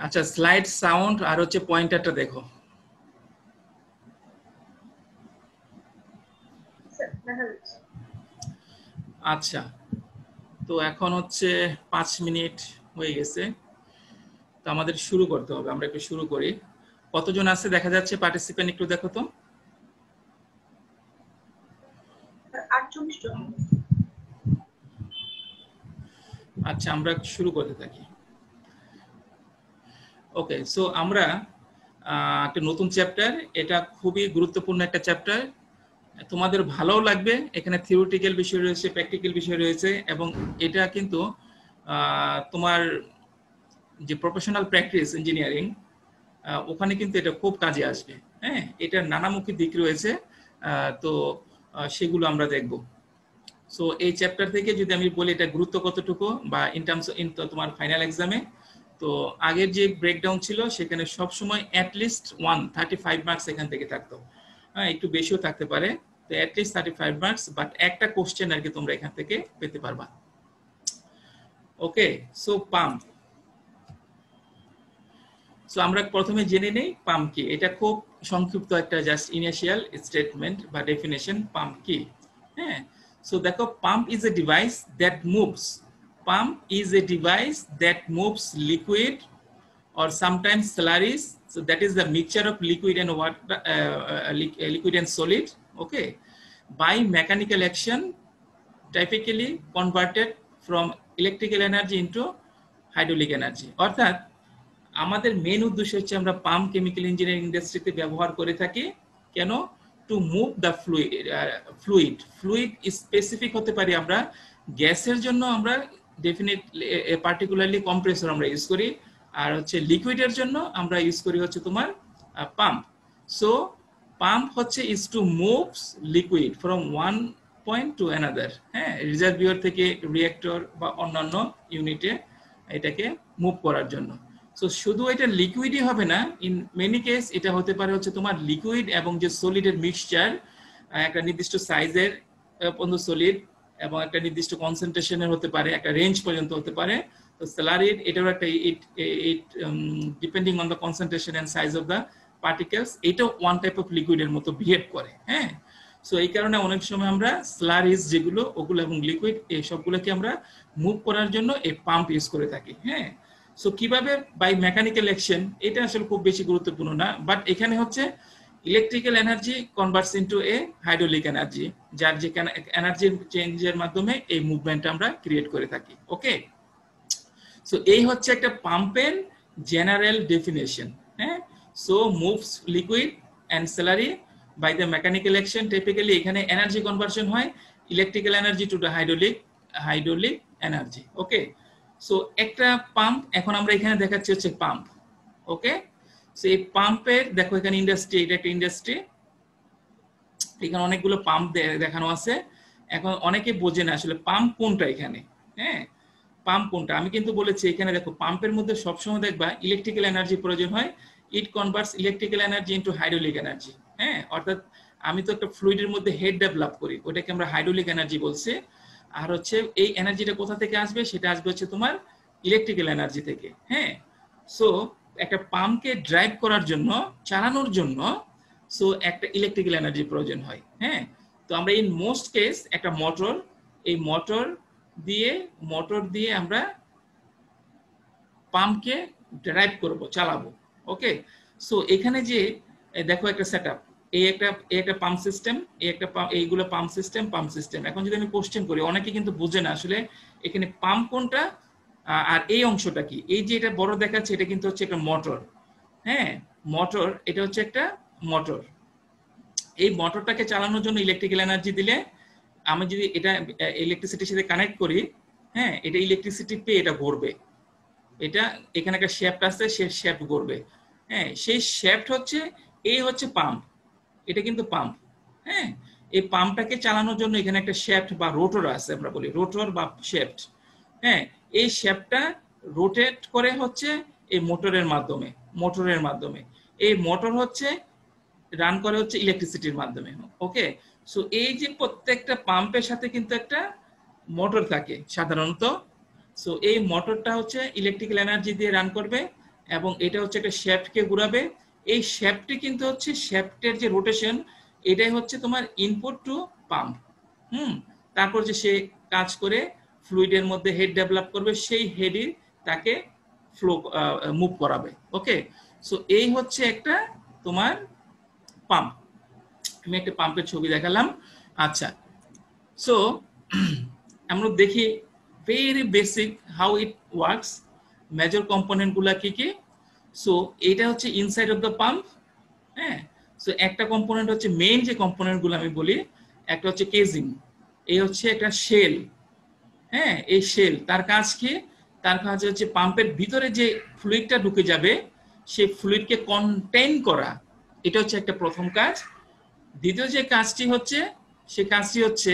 আচ্ছা, slide sound আর হচ্ছে পয়েন্টারটা দেখো। আচ্ছা, তো এখন হচ্ছে 5 মিনিট হয়ে গেছে, তো আমাদের শুরু করতে হবে। আমরা একটু শুরু করি। কতজন আছে দেখা যাচ্ছে পার্টিসিপেন্ট, একটু দেখো তো। 48 জন। আচ্ছা, আমরা শুরু করতে থাকি। ওকে, সো আমরা একটা নতুন চ্যাপ্টার, এটা খুবই গুরুত্বপূর্ণ একটা চ্যাপ্টার। তোমাদের ভালোও লাগবে। এখানে থিওরিটিক্যাল বিষয় রয়েছে, প্র্যাকটিক্যাল বিষয় রয়েছে, এবং এটা কিন্তু তোমার যে প্রফেশনাল প্র্যাকটিস ইঞ্জিনিয়ারিং, ওখানে কিন্তু এটা খুব কাজে আসবে। হ্যাঁ, এটার নানামুখী দিক রয়েছে, তো সেগুলো আমরা দেখব। সো এই চ্যাপ্টার থেকে যদি আমি বলি এটা গুরুত্ব কতটুকু, বা ইন টার্মস ইন তোমার ফাইনাল এক্সামে, তো আগের যে ব্রেকডাউন ছিল সেখানে সবসময় অ্যাটলিস্ট 35 মার্কস এখান থেকে থাকতো। হ্যাঁ, একটু বেশিও থাকতে পারে, তো অ্যাটলিস্ট 35 মার্কস, বাট একটা কোশ্চেন আর কি তোমরা এখান থেকে পেতে পারবা। ওকে, সো পাম্প। সো আমরা প্রথমে জেনে নেই পাম্প কি। এটা খুব সংক্ষিপ্ত একটা জাস্ট ইনিশিয়াল স্টেটমেন্ট বা ডেফিনেশন, পাম্প কি। হ্যাঁ, সো দেখো, pump is a device that moves. Pump is a device that moves liquid or sometimes slurries, so that is the mixture of liquid and water, liquid and solid, okay, by mechanical action, typically converted from electrical energy into hydraulic energy. অর্থাৎ আমাদের main উদ্দেশ্য হচ্ছে আমরা pump chemical engineering ইন্ডাস্ট্রিতে ব্যবহার করে থাকি। কেন? To move the fluid. Fluid specific হতে পারি আমরা গ্যাসের জন্য, আমরা ডেফিনেটলি পার্টিকুলারলি কম্প্রেসর আমরা ইউজ করি, আর হচ্ছে লিকুইডের জন্য আমরা ইউজ করি হচ্ছে তোমার পাম্প। সো পাম্প হচ্ছে is to moves liquid from one point to another. হ্যাঁ, রিজার্ভিয়র থেকে রিঅ্যাক্টর বা অন্যান্য ইউনিটে এটাকে মুভ করার জন্য। সো শুধু এটা লিকুইডই হবে না, ইন মেনি কেস এটা হতে পারে হচ্ছে তোমার লিকুইড এবং যে সলিডের মিক্সচার, একটা নির্দিষ্ট সাইজের পর্যন্ত সলিড এবং একটা নির্দিষ্ট কনসেন্ট্রেশনের হতে পারে, একটা রেঞ্জ পর্যন্ত হতে পারে। তো স্যালারিড এটাও একটা, it depending on the concentration and size of the particles, এটাও ওয়ান টাইপ অফ লিকুইডের মতো বিহেভ করে। হ্যাঁ, সো এই কারণে অনেক সময় আমরা স্লারিজ যেগুলো, ওগুলো এবং লিকুইড, এই সবগুলোকে আমরা মুভ করার জন্য এই পাম্প ইউজ করে থাকি। হ্যাঁ, সো কিভাবে? By mechanical action. এটা আসলে খুব বেশি গুরুত্বপূর্ণ না, বাট এখানে হচ্ছে electrical energy converts into a hydraulic energy, যার যে এনার্জি চেঞ্জের মাধ্যমে এই মুভমেন্ট আমরা ক্রিয়েট করে থাকি। ওকে, সো এই হচ্ছে একটা পাম্পের জেনারেল ডেফিনেশন। হ্যাঁ, so moves liquid and salary by the mechanical action. Typically এখানে এনার্জি কনভার্সন হয় electrical energy to the hydraulic energy. Okay, so একটা পাম্প, এখন আমরা এখানে দেখাচ্ছি হচ্ছে পাম্প। ওকে, সো এই পাম্পের দেখো এখানে ইন্ডাস্ট্রি, এটা একটা ইন্ডাস্ট্রি, এখানে অনেকগুলো পাম্প দেখানো আছে। এখন অনেকে বোঝে না আসলে পাম্প কোনটা এখানে। হ্যাঁ, পাম্প কোনটা আমি কিন্তু বলেছি। এখানে দেখো, পাম্পের মধ্যে সবসময় দেখবা ইলেকট্রিক্যাল এনার্জি প্রয়োজন হয়। It converts electrical energy into hydraulic energy. হ্যাঁ, অর্থাৎ আমি তো একটা ফ্লুইডের মধ্যে হেড ডেভেলপ করি, ওটাকে আমরা হাইড্রোলিক এনার্জি বলছি। আর হচ্ছে এই এনার্জিটা কোথা থেকে আসবে? সেটা আসবে হচ্ছে তোমার ইলেকট্রিক্যাল এনার্জি থেকে। হ্যাঁ, সো একটা পাম্পকে ড্রাইভ করার জন্য, চালানোর জন্য, সো একটা ইলেকট্রিক্যাল এনার্জি প্রয়োজন হয়। হ্যাঁ, তো আমরা ইন মোস্ট কেস একটা মোটর, এই মোটর দিয়ে আমরা পাম্পকে ড্রাইভ করব, চালাবো। ওকে, সো এখানে যে দেখো একটা সেটআপ, এই একটা পাম্প সিস্টেম, এইগুলো পাম্প সিস্টেম। এখন যদি আমি কোশ্চেন করি, অনেকে কিন্তু বোঝে না আসলে এখানে পাম্প কোনটা আর এই অংশটা কি। এই যে এটা বড় দেখাচ্ছে, এটা কিন্তু হচ্ছে একটা মোটর। হ্যাঁ, মোটর, এটা হচ্ছে একটা মোটর। এই মোটরটাকে চালানোর জন্য ইলেকট্রিক্যাল এনার্জি দিলে, আমি যদি এটা ইলেকট্রিসিটির সাথে কানেক্ট করি, হ্যাঁ, এটা ইলেকট্রিসিটি পেয়ে এটা ঘুরবে। এটা এখানে একটা শ্যাফট আছে, সে শ্যাফট ঘুরবে। হ্যাঁ, সেই শ্যাফট হচ্ছে, এই হচ্ছে পাম্প, এটা কিন্তু পাম্প। হ্যাঁ, এই পাম্পটাকে চালানোর জন্য এখানে একটা শ্যাফট বা রোটর আছে, আমরা বলি রোটর বা শ্যাফট। হ্যাঁ, এই শ্যাফটটা রোটেট করে হচ্ছে এই মোটরের মাধ্যমে। এই মোটর হচ্ছে রান করে হচ্ছে ইলেকট্রিসিটির মাধ্যমে। ওকে, সো এই যে প্রত্যেকটা পাম্পের সাথে কিন্তু একটা মোটর থাকে সাধারণত। সো এই মোটরটা হচ্ছে ইলেকট্রিক্যাল এনার্জি দিয়ে রান করবে, এবং এটা হচ্ছে একটা শ্যাফটকে ঘুরাবে। এই শ্যাফটটি কিন্তু হচ্ছে শ্যাফটের যে রোটেশন, এটাই হচ্ছে তোমার ইনপুট টু পাম্প। তারপর যে সে কাজ করে ফ্লুইডের মধ্যে হেড ডেভেলপ করবে, সেই হেডই তাকে ফ্লো মুভ করাবে। ওকে, সো এই হচ্ছে একটা তোমার পাম্প। আমি একটা পাম্পের ছবি দেখালাম। আচ্ছা, সো আমরা দেখি very basic how it works, major component গুলা কি কি। সো এটা হচ্ছে ইনসাইড অফ দ্য পাম্প। হ্যাঁ, সো একটা কম্পোনেন্ট হচ্ছে, মেইন যে কম্পোনেন্ট গুলো আমি বলি, একটা হচ্ছে কেজিং, এই হচ্ছে একটা শেল। হ্যাঁ, এই শেল তার কাজ কি? তার কাজ হচ্ছে পাম্পের ভিতরে যে ফ্লুইডটা ঢুকে যাবে সেই ফ্লুইডকে কন্টেইন করা, এটা হচ্ছে একটা প্রথম কাজ। দ্বিতীয় যে কাজটি হচ্ছে, সে কাজটি হচ্ছে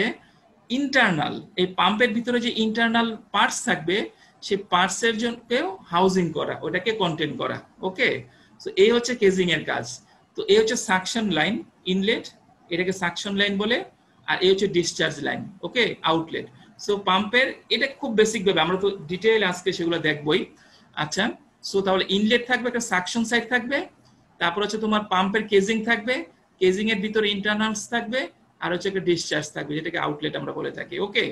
ইন্টারনাল, এই পাম্পের ভিতরে যে ইন্টারনাল পার্টস থাকবে সেই পার্টসের জন্যও হাউজিং করা, ওটাকে কন্টেইন করা। ওকে, সো এই হচ্ছে কেজিং এর কাজ। তো এই হচ্ছে সাকশন লাইন, ইনলেট, এটাকে সাকশন লাইন বলে। আর এই হচ্ছে ডিসচার্জ লাইন, ওকে, আউটলেট। সো পাম্পের এটা খুব বেসিক ভাবে, আমরা তো ডিটেইল আজকে সেগুলো দেখবই। আচ্ছা, সো তাহলে ইনলেট থাকবে, একটা সাকশন সাইড থাকবে, তারপর হচ্ছে তোমার পাম্পের কেজিং থাকবে, কেজিং এর ভিতরে ইন্টারনালস থাকবে, আর হচ্ছে একটা ডিসচার্জ থাকবে, যেটাকে আউটলেট আমরা বলে থাকি। Okay,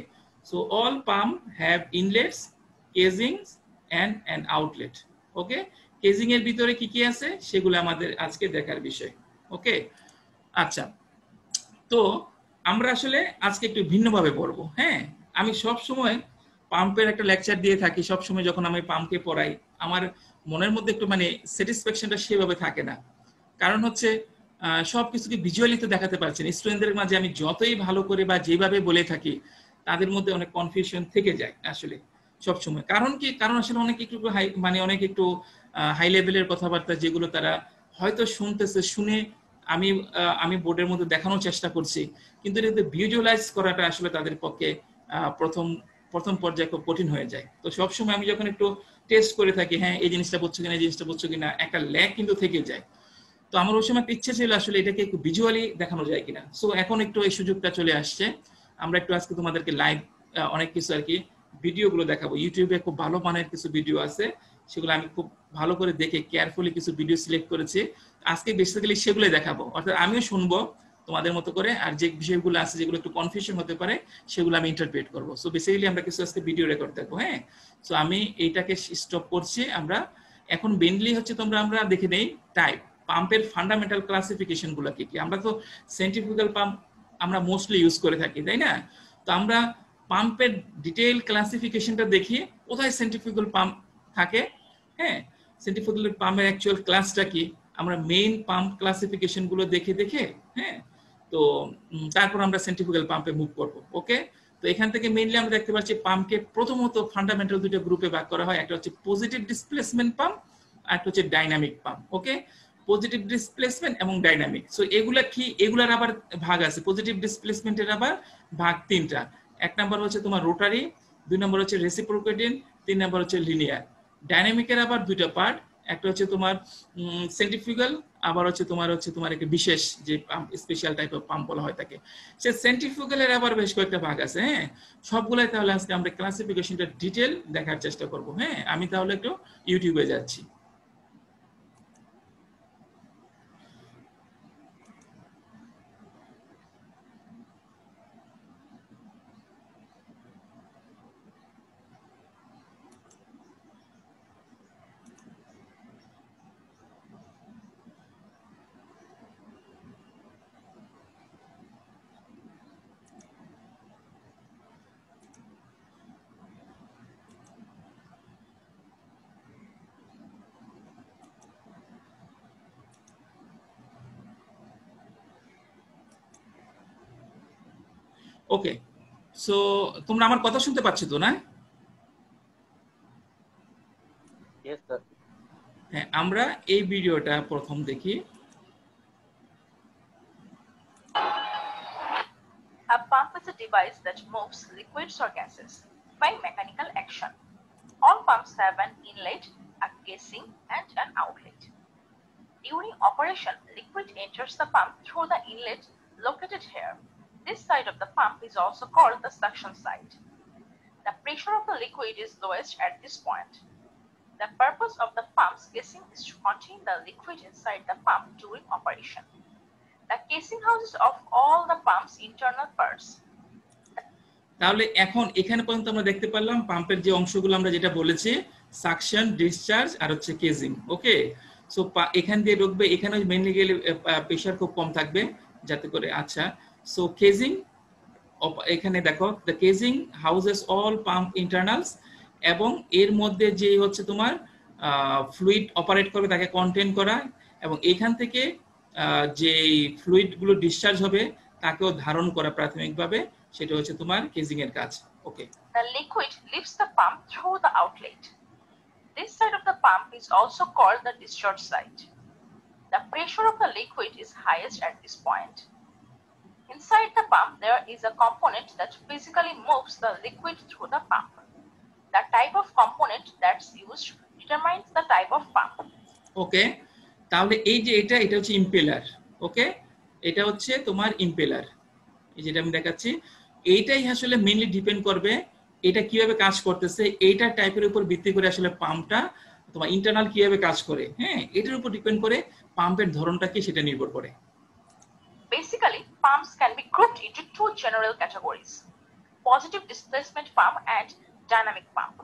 so all pump have inlets, casings and an outlet. Okay, casing এর ভিতরে কি কি আছে সেগুলো আমাদের আজকে দেখার বিষয়। ওকে, আচ্ছা, তো আমরা আসলে আজকে একটু ভিন্নভাবে পড়বো। হ্যাঁ, আমি সব সময় পাম্পের একটা লেকচার দিয়ে থাকি, সব সময় যখন আমি পাম্পকে পড়াই আমার মনের মধ্যে একটু মানে স্যাটিসফ্যাকশনটা সেভাবে থাকে না। কারণ হচ্ছে সবকিছুকে ভিজুয়ালি তো দেখাতে পারছেন, স্টুডেন্টদের মাঝে আমি যতই ভালো করে বা যেভাবে বলে থাকি তাদের মধ্যে অনেক কনফিউশন থেকে যায় আসলে সব সময়। কারণ কি? কারণ আসলে অনেক একটু হাই, মানে অনেক একটু হাই লেভেলের কথাবার্তা যেগুলো তারা হয়তো শুনতেছে, শুনে আমি আমি বোর্ডের মধ্যে দেখানোর চেষ্টা করছি, কিন্তু এটা ভিজুয়ালাইজ করাটা আসলে তাদের পক্ষে প্রথম প্রথম পর্যায়ে খুব কঠিন হয়ে যায়। তো সবসময় আমি যখন একটু টেস্ট করে থাকি, হ্যাঁ এই জিনিসটা বুঝছো কিনা, এই জিনিসটা বুঝছো কিনা, একটা ল্যাগ কিন্তু থেকে যায়। তো আমার ওই সময় একটা ইচ্ছে ছিল আসলে এটাকে একটু ভিজুয়ালি দেখানো যায় কিনা। সো এখন একটু এই সুযোগটা চলে আসছে, আমরা একটু আজকে তোমাদেরকে লাইভ অনেক কিছু আর কি ভিডিওগুলো দেখাবো। ইউটিউবে খুব ভালো মানের কিছু ভিডিও আছে, সেগুলো আমি খুব ভালো করে দেখে কেয়ারফুলি কিছু ভিডিও সিলেক্ট করেছি। আজকে বেসিক্যালি সেগুলোই দেখাবো, অর্থাৎ আমিও শুনবো তোমাদের মতো করে, আর যে বিষয়গুলো আছে যেগুলো একটু কনফিউশন হতে পারে সেগুলো আমি ইন্টারপ্রেট করবো। সো বেসিক্যালি আমরা কিছু আজকে ভিডিও রেকর্ড দেখবো। হ্যাঁ, সো আমি এইটাকে স্টপ করছি। আমরা এখন মেইনলি হচ্ছে আমরা দেখে নেই টাইপ পাম্পের ফান্ডামেন্টাল ক্লাসিফিকেশন গুলো কি কি। আমরা তো সেন্ট্রিফুগাল পাম্প আমরা মোস্টলি ইউজ করে থাকি, তাই না? তো আমরা পাম্পের ডিটেইল ক্লাসিফিকেশনটা দেখি, কোথায় সেন্ট্রিফুগাল পাম্প থাকে। হ্যাঁ, সেন্ট্রিফুগাল পাম্পের অ্যাকচুয়াল ক্লাসটা কি, আমরা মেইন পাম্প ক্লাসিফিকেশন গুলো দেখে দেখে, হ্যাঁ, তো তারপর আমরা সেন্ট্রিফুগাল পাম্পে মুভ করব। ওকে, তো এখান থেকে মেইনলি আমরা দেখতে পাচ্ছি পাম্পকে প্রথমত ফান্ডামেন্টাল দুটো গ্রুপে ভাগ করা হয়, একটা হচ্ছে পজিটিভ ডিসপ্লেসমেন্ট পাম্প আর একটা হচ্ছে ডাইনামিক পাম্প। ওকে, পজিটিভ ডিসপ্লেসমেন্ট এবং ডাইনামিক। সো এগুলা কি, এগুলার আবার ভাগ আছে। পজিটিভ ডিসপ্লেসমেন্টের আবার ভাগ তিনটা। এক নাম্বার হচ্ছে তোমার রোটারি, দুই নম্বর হচ্ছে রেসিপ্রোকেটিং, তিন নম্বর হচ্ছে লিনিয়ার। ডাইনামিকের আবার দুইটা পার্ট, একটা হচ্ছে তোমার সেন্ট্রিফিউগাল, আবার হচ্ছে তোমার একটা বিশেষ যে pump, special type of pump বলা হয় থাকে। সে সেন্ট্রিফিউগালের আবার বেশ কয়েকটা ভাগ আছে। হ্যাঁ, সবগুলাই তাহলে আজকে আমরা ক্লাসিফিকেশনটা ডিটেল দেখার চেষ্টা করব। হ্যাঁ, আমি তাহলে একটু ইউটিউবে যাচ্ছি। ওকে, সো তোমরা আমার কথা শুনতে পাচ্ছ তো, না? Yes, sir. হ্যাঁ, আমরা এই ভিডিওটা প্রথম দেখি। A pump is a device that moves liquids or gases by mechanical action. All pumps have an inlet, a casing, and an outlet. During operation, liquid enters the pump through the inlet located here. This side of the pump is also called the suction side. The pressure of the liquid is lowest at this point. The purpose of the pump's casing is to contain the liquid inside the pump during operation. The casing houses of all the pump's internal parts. তাহলে এখন এখানে পর্যন্ত আমরা দেখতে পারলাম পাম্পের যে অংশগুলো আমরা যেটা বলেছি সাকশন, ডিসচার্জ আর হচ্ছে কেজিং। ওকে, সো এখান দিয়ে ঢুকবে, এখানে মেইনলি গেলে প্রেসার খুব কম থাকবে যাতে করে। আচ্ছা, সো কেজিং, এখানে দেখো দ্য কেজিং হাউসেস অল পাম্প ইন্টারনালস, এবং এর মধ্যে যে হচ্ছে তোমার ফ্লুইড অপারেট করবে তাকে কন্টেন করা, এবং এখান থেকে যে ফ্লুইডগুলো ডিসচার্জ হবে তাকেও ধারণ করা প্রাথমিকভাবে, সেটা হচ্ছে তোমার কেজিং এর কাজ। ওকে, The liquid leaves the pump through the outlet. This side of the pump is also called the discharge side. The pressure of the liquid is highest at this point. Inside the pump, there is a component that physically moves the liquid through the pump. The type of component that's used determines the type of pump. ওকে, তাহলে এই যে এটা হচ্ছে impeller. ওকে, এটা হচ্ছে তোমার impeller, এই যেটা আমি দেখাচ্ছি, এইটাই আসলে মেইনলি ডিপেন্ড করবে এটা কিভাবে কাজ করতেছে, এইটার টাইপের উপর ভিত্তি করে আসলে পাম্পটা তোমার ইন্টারনাল কিভাবে কাজ করে, হ্যাঁ, এটার উপর ডিপেন্ড করে পাম্পের ধরনটা কি সেটা নির্ভর করে। Basically, pumps can be grouped into two general categories: positive displacement pump and dynamic pump.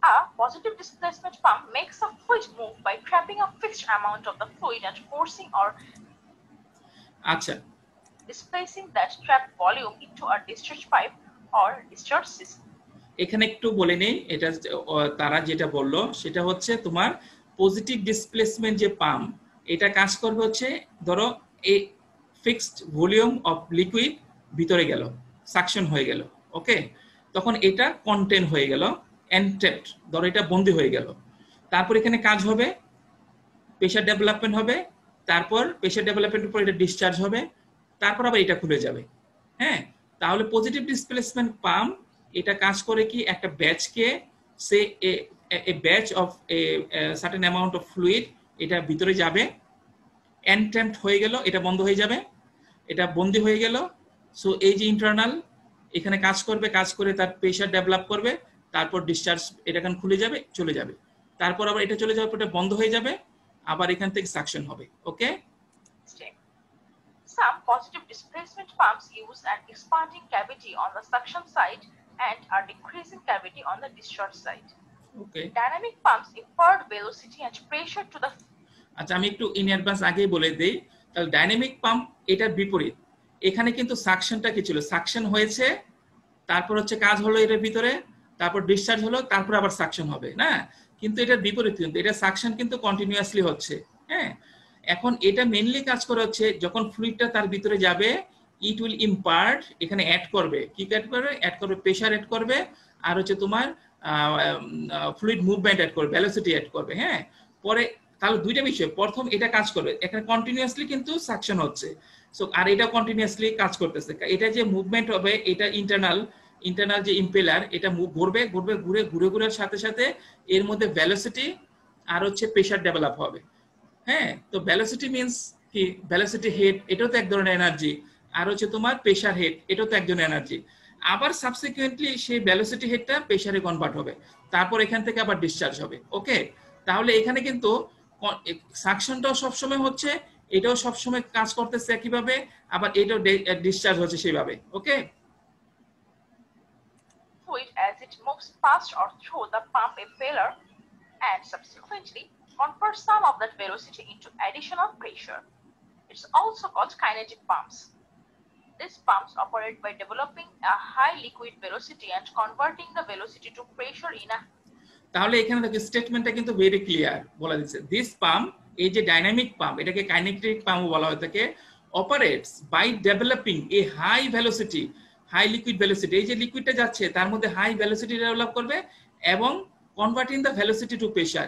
A positive displacement pump makes a fluid move by trapping a fixed amount of the fluid and forcing or আচ্ছা, displacing that trapped volume into a discharge pipe or discharge system. এখানে একটু বলে নেই, এটা তারা যেটা বললো সেটা হচ্ছে তোমার পজিটিভ ডিসপ্লেসমেন্ট যে পাম্প, এটা কাজ করবে হচ্ছে ধরো এই ফিক্সড ভলিউম অফ লিকুইড ভিতরে গেল, সাকশন হয়ে গেল, ওকে, তখন এটা কন্টেন হয়ে গেল, এনট্র্যাপড, ধরো এটা বন্দি হয়ে গেল, তারপর এখানে কাজ হবে, প্রেসার ডেভেলপমেন্ট হবে, তারপর প্রেসার ডেভেলপমেন্টের উপর এটা ডিসচার্জ হবে, তারপর আবার এটা খুলে যাবে। হ্যাঁ, তাহলে পজিটিভ ডিসপ্লেসমেন্ট পাম্প এটা কাজ করে কি, একটা ব্যাচকে say a batch of a certain amount of fluid এটা ভিতরে যাবে, এনট্র্যাপড হয়ে গেল, এটা বন্ধ হয়ে যাবে, এটা বন্দি হয়ে গেল, সো এই যে ইন্টারনাল এখানে কাজ করবে, কাজ করে তার প্রেসার ডেভেলপ করবে, তারপর ডিসচার্জ, এটা এখন খুলে যাবে, চলে যাবে, তারপর আবার এটা চলে যাওয়ার পর এটা বন্ধ হয়ে যাবে, আবার এখান থেকে সাকশন হবে। ওকে, Some positive displacement pumps use an expanding cavity on the suction side and a decreasing cavity on the discharge side. Okay, Dynamic pumps impart velocity and pressure to the আচ্ছা আমি একটু ইন অ্যাডভান্স আগেই বলে দেই, তাহলে dynamic pump এটার বিপরীত, এখানে কিন্তু সাকশনটা কি ছিল, সাকশন হয়েছে, তারপর হচ্ছে কাজ হলো এটার ভিতরে, তারপর ডিসচার্জ হলো, তারপর আবার সাকশন হবে না, কিন্তু এটার বিপরীত, কিন্তু এটা সাকশন কিন্তু কন্টিনিউয়াসলি হচ্ছে। হ্যাঁ, এখন এটা মেইনলি কাজ করে হচ্ছে যখন ফ্লুইডটা তার ভিতরে যাবে, ইট উইল ইম্পার্ট, এখানে অ্যাড করবে, কি অ্যাড করবে, অ্যাড করবে প্রেসার অ্যাড করবে, আর হচ্ছে তোমার ফ্লুইড মুভমেন্ট অ্যাড করবে, ভেলোসিটি অ্যাড করবে। হ্যাঁ, পরে তাহলে দুইটা বিষয়, প্রথম এটা কাজ করবে, এখানে কন্টিনিউয়াসলি কিন্তু সাকশন হচ্ছে, সো আর এটা কন্টিনিউয়াসলি কাজ করতেছে, এটা যে মুভমেন্ট হবে এটা ইন্টারনাল যে ইম্পেলার, এটা ঘুরবে ঘুরবে ঘুরে ঘুরে ঘুরে সাথে সাথে এর মধ্যে ভেলোসিটি আর হচ্ছে প্রেসার ডেভেলপ হবে। হ্যাঁ, তো ভেলোসিটি মিন্স কি, ভেলোসিটি হেড এটাও তো এক ধরনের এনার্জি, আর হচ্ছে তোমার প্রেসার হেড এটাও তো এক ধরনের এনার্জি, আবার সাবসিকুয়েন্টলি সেই ভেলোসিটি হেডটা প্রেসারে কনভার্ট হবে, তারপর এখান থেকে আবার ডিসচার্জ হবে। ওকে, তাহলে এখানে কিন্তু সাকশনটাও সবসময় হচ্ছে, এটাও সবসময় কাজ করতেছে একইভাবে, আবার এটাও ডিসচার্জ হচ্ছে সেইভাবে। ওকে, fluid as it moves past or through the pump impeller and subsequently converts some of that velocity into additional pressure. It's also called kinetic pumps. These pumps operate by developing a high liquid velocity and converting the velocity to pressure in a তাহলে এখানে দেখো স্টেটমেন্টটা কিন্তু very clear বলা দিচ্ছে, this pump, এই যে dynamic pump এটাকে kinetic pump বলা হয়ে থাকে, operates by developing a high velocity, high liquid velocity, এই যে লিকুইডটা যাচ্ছে তার মধ্যে হাই ভেলোসিটি ডেভেলপ করবে এবং converting the velocity to pressure.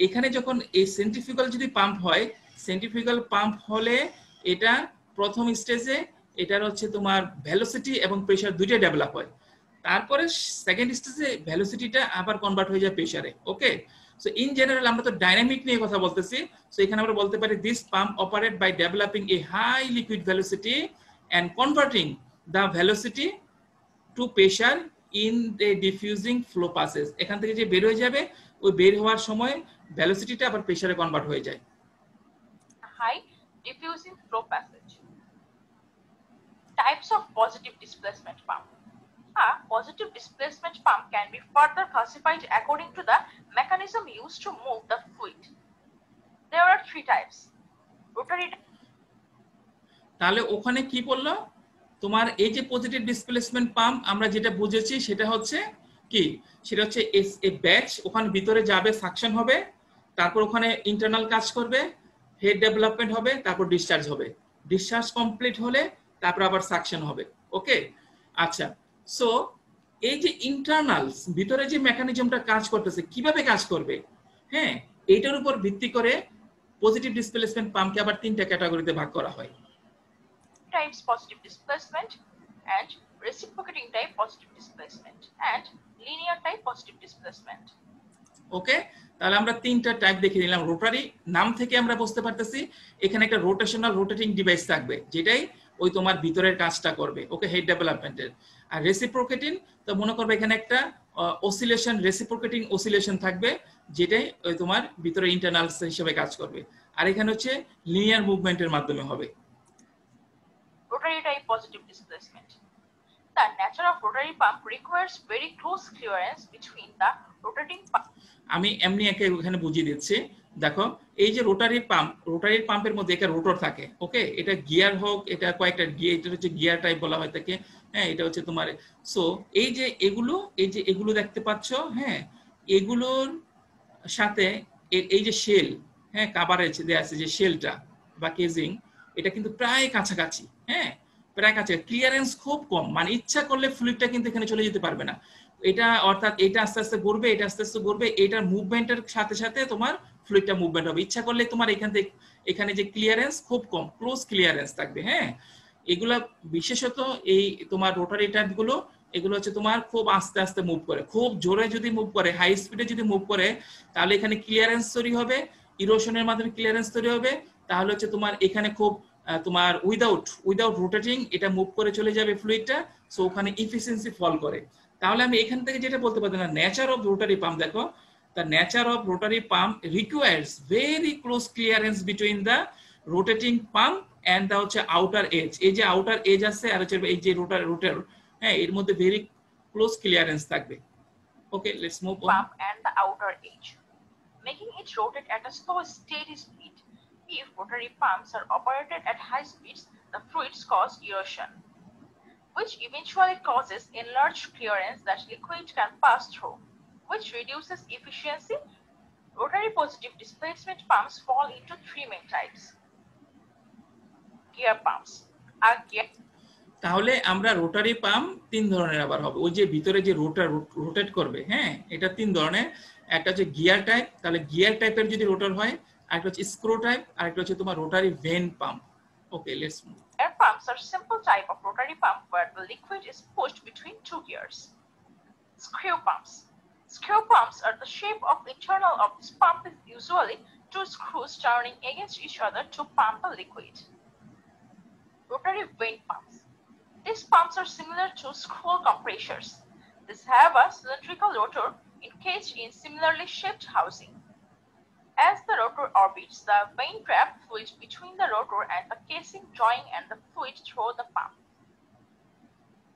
এখানে যখন এই সেন্ট্রিফিউগাল যদি পাম্প হয়, সেন্ট্রিফিউগাল পাম্প হলে এটা প্রথম স্টেজে এটার হচ্ছে তোমার ভেলোসিটি এবং প্রেসার দুইটা ডেভেলপ হয়, তারপরে সেকেন্ড স্টেজে ভেলোসিটিটা আবার কনভার্ট হয়ে যায় প্রেসারে। ওকে, সো ইন জেনারেল আমরা তো ডাইনামিক নিয়ে কথা বলতেছি, সো এখানে আমরা বলতে পারি this pump operate by developing a high liquid velocity and converting the velocity to pressure in the diffusing flow passes. এখান থেকে যে বের হয়ে যাবে ওই বের হওয়ার সময় ভেলোসিটিটা আবার প্রেসারে কনভার্ট হয়ে যায়। High diffusing flow passage. Types of positive displacement pump. A positive displacement pump can be further classified according to the mechanism used to move the fluid. There are three types. Rotary. তাহলে ওখানে কি বললো, তোমার এই যে positive displacement pump আমরা যেটা বুঝেছি সেটা হচ্ছে কি, সেটা হচ্ছে এ ব্যাচ ওখানে ভিতরে যাবে, সাকশন হবে, তারপর ওখানে ইন্টারনাল কাজ করবে, হেড ডেভেলপমেন্ট হবে, তারপর ডিসচার্জ হবে, ডিসচার্জ কমপ্লিট হলে তারপর আবার সাকশন হবে। ওকে, আচ্ছা, সো এই যে ইন্টারনালস ভিতরে যে মেকানিজমটা কাজ করতেছে কিভাবে কাজ করবে, হ্যাঁ, এইটার উপর ভিত্তি করে পজিটিভ ডিসপ্লেসমেন্ট পাম্পকে আবার তিনটা ক্যাটাগরিতে ভাগ করা হয়। Types positive displacement and reciprocating type positive displacement and linear type positive displacement. ওকে, তাহলে আমরা তিনটা টাইপ দেখে নিলাম। রোটারি নাম থেকে আমরা বুঝতে পারতেছি এখানে একটা রোটেশনাল রোটেটিং ডিভাইস থাকবে যেটাই ওই তোমার ভিতরের কাজটা করবে, ওকে, হেড ডেভেলপমেন্টের। আর রেসিপ্রোকেটিং, তো মনে করবে এখানে একটা অসিলেশন, রেসিপ্রোকেটিং অসিলেশন থাকবে যেটাই ওই তোমার ভিতরে ইন্টারনালস হিসেবে কাজ করবে। আর এখানে হচ্ছে লিনিয়ার মুভমেন্টের মাধ্যমে হবে। Rotary type positive displacement. The nature of rotary pump requires very close clearance between the rotating pump. আমি এমনি এখানে বুঝিয়ে দিচ্ছি, দেখো এই যে রোটারি পাম্পের মধ্যে একটা রোটর থাকে, ওকে, এটা গিয়ার হোক, এটা কয়েকটা গিয়ার, এটা হচ্ছে গিয়ার টাইপ বলা হয় থাকে, হ্যাঁ, এটা হচ্ছে তোমার। সো এই যে এগুলো দেখতে পাচ্ছ, হ্যাঁ, এগুলোর সাথে এই যে শেল, হ্যাঁ, কাভারেজ দেয়া আছে যে শেলটা বা কেজিং, এটা কিন্তু প্রায় কাছাকাছি, হ্যাঁ, প্রায় কাছাকাছি, ক্লিয়ারেন্স খুব কম, মানে ইচ্ছা করলে ফ্লুইডটা কিন্তু এখানে চলে যেতে পারবে না। এটা অর্থাৎ এটা আস্তে আস্তে ঘুরবে, এটা আস্তে আস্তে ঘুরবে, এটার মুভমেন্টের সাথে সাথে তোমার ফ্লুইডটা মুভমেন্ট হবে। ইচ্ছা করলে তোমার এখান থেকে এখানে যে ক্লিয়ারেন্স খুব কম, ক্লোজ ক্লিয়ারেন্স থাকবে, হ্যাঁ। এগুলা বিশেষত এই তোমার রোটারি টাইপ গুলো, এগুলো হচ্ছে তোমার খুব আস্তে আস্তে মুভ করে, খুব জোরে যদি মুভ করে, হাই স্পিডে যদি মুভ করে, তাহলে এখানে ক্লিয়ারেন্স তৈরি হবে, ইরোশনের মাধ্যমে ক্লিয়ারেন্স তৈরি হবে, তাহলে হচ্ছে তোমার এখানে খুব তোমার উইদাউট রোটেটিং এটা মুভ করে চলে যাবে ফ্লুইডটা, সো ওখানে ইফিসিয়েন্সি ফল করে। তাহলে আমি এখান থেকে যেটা বলতে পারি না, নেচার অফ রোটারি পাম্প, দেখো the nature of rotary pump requires very close clearance between the rotating pump and the হচ্ছে outer edge, এই যে outer edge আছে আর হচ্ছে এই যে রোটার, হ্যাঁ, এর মধ্যে very close clearance থাকবে। Okay, let's move on. Pump and the outer edge, making it rotate at a slow steady speed. If rotary pumps are operated at high speeds, the fluids cause erosion, which eventually causes enlarged clearance that liquid can pass through, which reduces efficiency. Rotary positive displacement pumps fall into three main types. Gear pumps are gear. তাহলে আমরা rotary pump তিন ধরনের আবার হবে, ওই যে ভিতরে যে রোটেট করবে, হ্যাঁ, এটা তিন ধরনের। একটা হচ্ছে গিয়ার টাইপ, তাহলে গিয়ার টাইপের যদি রোটর হয়, আরেকটা হচ্ছে স্ক্রু টাইপ, আরেকটা হচ্ছে তোমার rotary vane pump. Okay, let's move. Gear pumps are simple type of rotary pump where the liquid is pushed between two gears. Screw pumps. Screw pumps are the shape of internal of this pump is usually two screws turning against each other to pump the liquid. Rotary vane pumps. These pumps are similar to screw compressors. These have a cylindrical rotor encased in similarly shaped housing. As the rotor orbits, the vane trap fluid between the rotor and the casing, drawing and the fluid through the pump.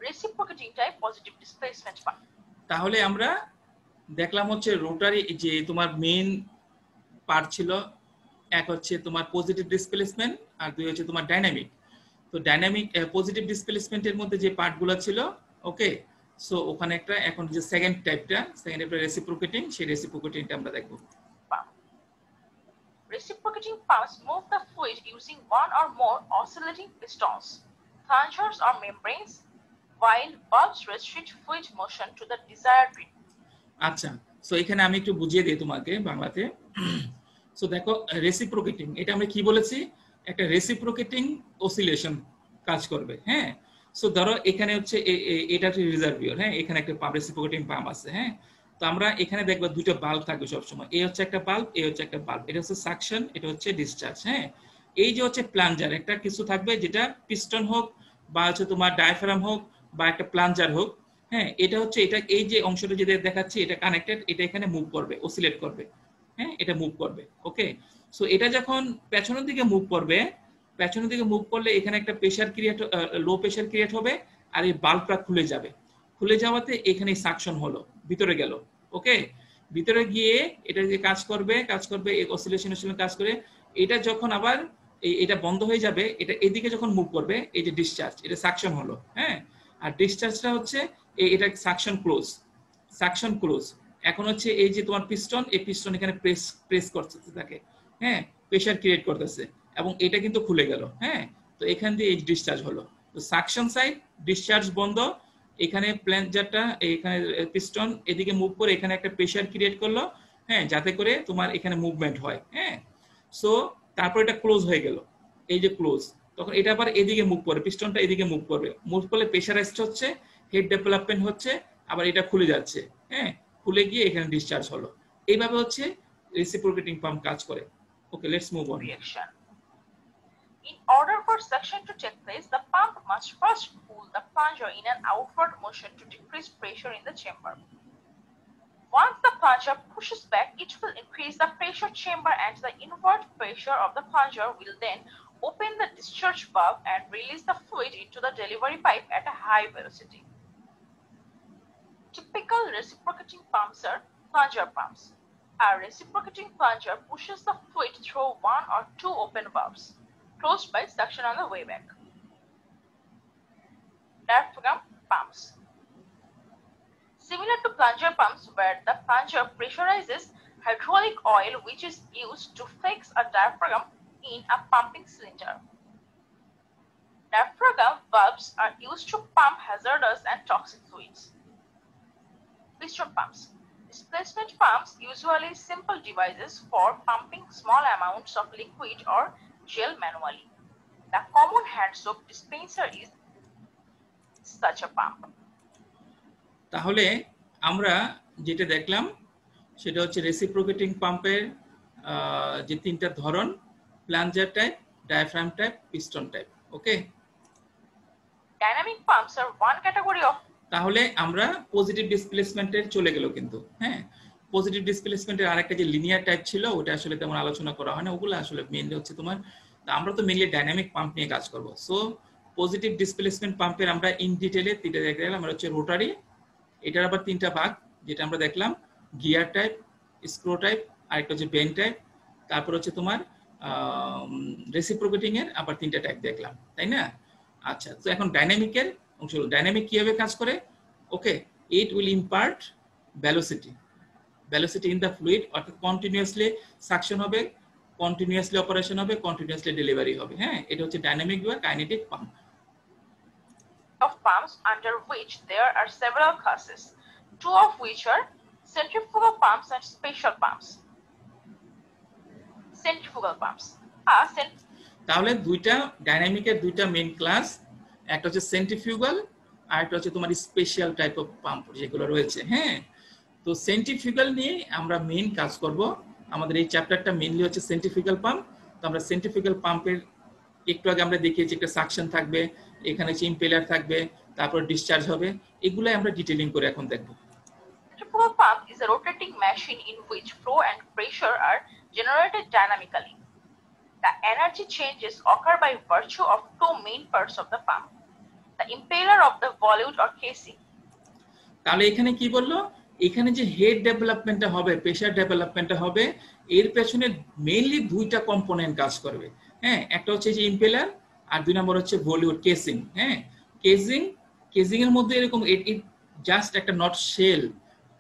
Reciprocating type positive displacement pump. তাহলে আমরা দেখলাম হচ্ছে rotary যে তোমার main part ছিল, এক হচ্ছে তোমার পজিটিভ ডিসপ্লেসমেন্ট আর দুই হচ্ছে তোমার ডাইনামিক। তো ডাইনামিক পজিটিভ ডিসপ্লেসমেন্টের মধ্যে যে পার্টগুলো ছিল, ওকে, সো ওখানে একটা এখন যে সেকেন্ড টাইপটা রেসিপ্রোকেটিং, সেই রেসিপ্রোকেটিংটা আমরা দেখব। Reciprocating pumps move the fluid using one or more oscillating pistons, plungers or membranes, while bulbs restrict fluid motion to the desired rate. আচ্ছা, সো এখানে আমি একটু বুঝিয়ে দিই তোমাকে বাংলাতে। সো দেখো রেসিপ্রোকেটিং, এটা আমরা কি বলেছি, একটা রেসিপ্রোকেটিং অসিলেশন কাজ করবে, হ্যাঁ। সো ধরো এখানে হচ্ছে এটা হচ্ছে রিজার্ভিয়র, হ্যাঁ, এখানে একটা পাম্প, রেসিপ্রোকেটিং পাম্প আছে, হ্যাঁ। তো আমরা এখানে দেখবো দুটো বাল্ব থাকবে সবসময়, এই হচ্ছে একটা বাল্ব, এই হচ্ছে একটা বাল্ব, এটা হচ্ছে সাকশন, এটা হচ্ছে ডিসচার্জ, হ্যাঁ। এই যে হচ্ছে প্লাঞ্জার, একটা কিছু থাকবে যেটা পিস্টন হোক বা হচ্ছে তোমার ডায়াফ্রাম হোক বা একটা প্লাঞ্জার হোক, হ্যাঁ, এটা হচ্ছে এটা এই যে অংশটা যেটা দেখাচ্ছি এটা কানেক্টেড, এটা এখানে মুভ করবে, অসিলেট করবে। হ্যাঁ, এটা মুভ করবে। ওকে, সো এটা যখন পেছনের দিকে মুভ করবে, পেছনের দিকে মুভ করলে এখানে একটা pressure create, low pressure create হবে, আর এই বাল্বটা খুলে যাবে। খুলে যাওয়াতে এখানে সাকশন হলো, ভিতরে গেল। ওকে, ভিতরে গিয়ে এটা যে কাজ করবে এই অসিলেশনের সময় কাজ করে, এটা যখন আবার এটা বন্ধ হয়ে যাবে, এটা এদিকে যখন মুভ করবে, এই যে ডিসচার্জ, এটা সাকশন হলো। হ্যাঁ, আর ডিসচার্জটা হচ্ছে এটা সাকশন ক্লোজ। এখন হচ্ছে এই যে তোমার পিস্টন, এই পিস্টন এখানে প্রেস করতে থাকে। হ্যাঁ, প্রেসার ক্রিয়েট করতেছে, এবং এটা কিন্তু খুলে গেল। হ্যাঁ, তো এখান দিয়ে এই ডিসচার্জ হলো। তো সাকশন সাইড, ডিসচার্জ বন্ধ, এখানে প্ল্যাঞ্জারটা, এখানে পিস্টন এদিকে মুভ করে এখানে একটা প্রেসার ক্রিয়েট করলো। হ্যাঁ, যাতে করে তোমার এখানে মুভমেন্ট হয়। হ্যাঁ, সো তারপর এটা ক্লোজ হয়ে গেল, এই যে ক্লোজ। তখন এটা আবার এদিকে মুভ করবে, পিস্টনটা এদিকে মুভ করলে প্রেসারাইজড হচ্ছে, হেড ডেভেলপমেন্ট হচ্ছে, আবার এটা খুলে যাচ্ছে। হ্যাঁ, খুলে গিয়ে এখানে ডিসচার্জ হলো। এইভাবে হচ্ছে রেসিপ্রোকেটিং পাম্প কাজ করে। Okay, let's move on. Reaction. In order for suction to take place, the pump must first pull the plunger in an outward motion to decrease pressure in the chamber. Once the plunger pushes back, it will increase the pressure chamber, and the inward pressure of the plunger will then open the discharge valve and release the fluid into the delivery pipe at a high velocity. Typical reciprocating pumps are plunger pumps. A reciprocating plunger pushes the fluid through one or two open valves, closed by suction on the way back. Diaphragm pumps. Similar to plunger pumps, where the plunger pressurizes hydraulic oil which is used to fix a diaphragm in a pumping cylinder. Diaphragm valves are used to pump hazardous and toxic fluids. Piston pumps. Displacement pumps usually simple devices for pumping small amounts of liquid or gel manually. The common hand soap dispenser is such a pump. তাহলে আমরা যেটা দেখলাম সেটা হচ্ছে reciprocating পাম্পের যে তিনটা ধরন: plunger type, diaphragm type, piston type. Okay, Dynamic pumps are one category of. তাহলে আমরা পজিটিভ ডিসপ্লেসমেন্টের চলে গেল কিন্তু। হ্যাঁ, পজিটিভ ডিসপ্লেসমেন্টের আরেকটা যে লিনিয়ার টাইপ ছিল, ওটা আসলে তেমন আলোচনা করা হয় না। ওগুলো আসলে মেইনলি হচ্ছে তোমার, আমরা তো মেইনলি ডাইনামিক পাম্প নিয়ে কাজ করব। সো পজিটিভ ডিসপ্লেসমেন্ট পাম্পের আমরা ইন ডিটেইলে তিনটা দেখলাম। আমরা হচ্ছে রোটারি, এটার আবার তিনটা ভাগ যেটা আমরা দেখলাম: গিয়ার টাইপ, স্ক্রু টাইপ, আর একটা হচ্ছে বেন টাইপ। তারপর হচ্ছে তোমার রেসিপ্রোকেটিং এর আবার তিনটা টাইপ দেখলাম, তাই না? আচ্ছা, তো এখন ডাইনামিকের অংশ। ডাইনামিক কিভাবে কাজ করে? Okay, it will impart velocity in the fluid, অর্থাৎ কন্টিনিউয়াসলি সাকশন হবে, কন্টিনিউয়াসলি অপারেশন হবে, কন্টিনিউয়াসলি ডেলিভারি হবে। হ্যাঁ, এটা হচ্ছে ডাইনামিক বা kinetic pump. Of pumps, under which there are several classes, two of which are centrifugal pumps and special pumps. Centrifugal pumps. তাহলে দুইটা ডাইনামিকের দুইটা মেইন ক্লাস, একটা হচ্ছে সেন্ট্রিফিউগাল আর একটা হচ্ছে তোমার স্পেশাল টাইপ অফ পাম্প যেগুলো রয়েছে। হ্যাঁ, তো সেন্ট্রিফিউগাল নিয়ে আমরা মেইন কাজ করব। আমাদের এই চ্যাপ্টারটা মেইনলি হচ্ছে সেন্ট্রিফিউগাল পাম্প। তো আমরা সেন্ট্রিফিউগাল পাম্পের একটু আগে আমরা দেখিয়েছি, একটা সাকশন থাকবে, এখানে হচ্ছে ইম্পেলার থাকবে, তারপর ডিসচার্জ হবে। এগুলাই আমরা ডিটেইলিং করে এখন দেখব। Centrifugal pump is a rotating machine in which flow and pressure are generated dynamically. The energy changes occur by virtue of two main parts of the pump: the impeller of the volute or casing. তাহলে এখানে কি বললো? এখানে যে head ডেভেলপমেন্টটা হবে, pressure ডেভেলপমেন্টটা হবে, এর পেছনে মেইনলি দুইটা কম্পোনেন্ট কাজ করবে। হ্যাঁ, একটা হচ্ছে যে ইম্পেলার, আর দুই নম্বর হচ্ছে ভলিউট, কেসিং। হ্যাঁ, কেসিং এর মধ্যে এরকম জাস্ট একটা নট শেল,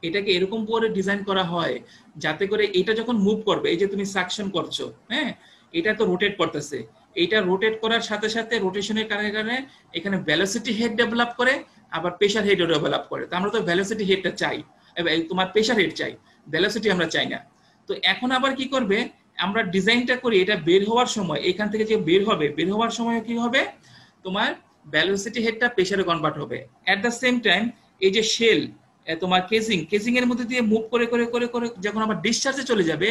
এটাকে এরকম করে ডিজাইন করা হয় যাতে করে এটা যখন মুভ করবে, এই যে তুমি সাকশন করছো, হ্যাঁ, এটা তো রোটেট করতেছে, এটা রোটেট করার সাথে সাথে রোটেশনের কারণে এখানে ভেলোসিটি হেড ডেভেলপ করে, আবার প্রেসার হেডও ডেভেলপ করে। তো আমরা তো ভেলোসিটি হেডটা চাই, তোমার প্রেসার হেড চাই, ভেলোসিটি আমরা চাই না। তো এখন আবার কি করবে, আমরা ডিজাইনটা করি, এটা বের হওয়ার সময়, এখান থেকে যে বের হওয়ার সময় কি হবে, তোমার ভেলোসিটি হেডটা প্রেসারে কনভার্ট হবে। এট দ্য সেম টাইম এই যে শেল, তোমার কেসিং এর মধ্যে দিয়ে মুভ করে করে করে করে যখন আবার ডিসচার্জে চলে যাবে,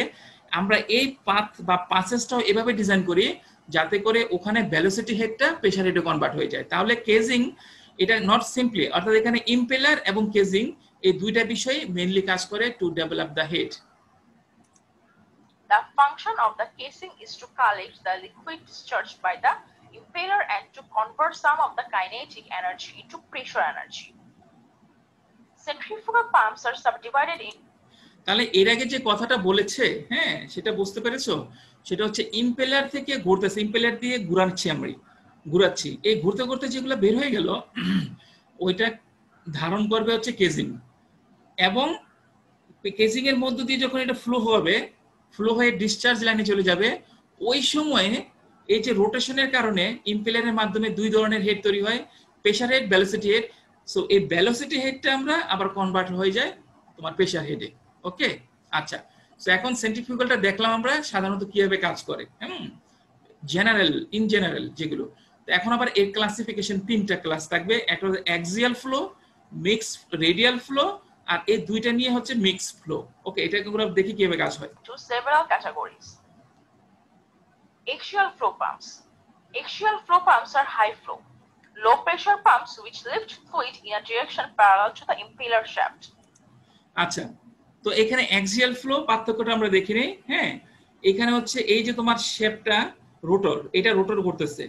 আমরা এই পাথ বা পাসেসটাও এভাবে ডিজাইন করি যাতে করে ওখানে ভেলোসিটি হেডটা প্রেসার হেডে কনভার্ট হয়ে যায়। তাহলে কেসিং এটা নট সিম্পলি, অর্থাৎ এখানে ইম্পেলার এবং কেজিং এই দুইটা বিষয় মেইনলি কাজ করে to develop the head. The function of the casing is to collect the liquid discharged by the impeller and to convert some of the kinetic energy into pressure energy. Centrifugal pumps are subdivided in তাহলে এর আগে যে কথাটা বলেছে, হ্যাঁ, সেটা বুঝতে পেরেছো? সেটা হচ্ছে ইম্পেলার থেকে ঘুরতেছে, ইম্পেলার দিয়ে ঘুরাচ্ছি, এই ঘুরতে ঘুরতে যেগুলো বের হয়ে গেল ওইটা ধারণ করবে হচ্ছে কেজিং, এবং কেজিং এর মধ্য দিয়ে যখন এটা ফ্লো হয়ে ডিসচার্জ লাইনে চলে যাবে, ওই সময়ে এই যে রোটেশনের কারণে ইম্পেলারের মাধ্যমে দুই ধরনের হেড তৈরি হয়, pressure head, velocity head. So এই ভেলোসিটি হেডটা আমরা আবার কনভার্ট হয়ে যায় তোমার প্রেসার হেডে। ওকে, আচ্ছা, সো এখন সেন্ট্রিফিউগালটা দেখলাম আমরা সাধারণত কিভাবে কাজ করে, ইন জেনারেল যেগুলো। তো এখন আবার এর ক্লাসিফিকেশন তিনটা ক্লাস থাকবে, একটা হচ্ছে axial flow, mix radial flow, আর এই দুইটা নিয়ে হচ্ছে মিক্স ফ্লো। ওকে, এটাকে আমরা দেখি কিভাবে কাজ হয়। to several categories. Axial flow pumps. Axial flow pumps are high flow, low pressure pumps which lift fluid in a direction parallel to the impeller shaft. আচ্ছা, তো এখানে অ্যাক্সিয়াল ফ্লো পার্থক্যটা আমরা দেখি নেই। হ্যাঁ, এখানে হচ্ছে এই যে তোমার শেপটা রোটর, এটা রোটর করতেছে,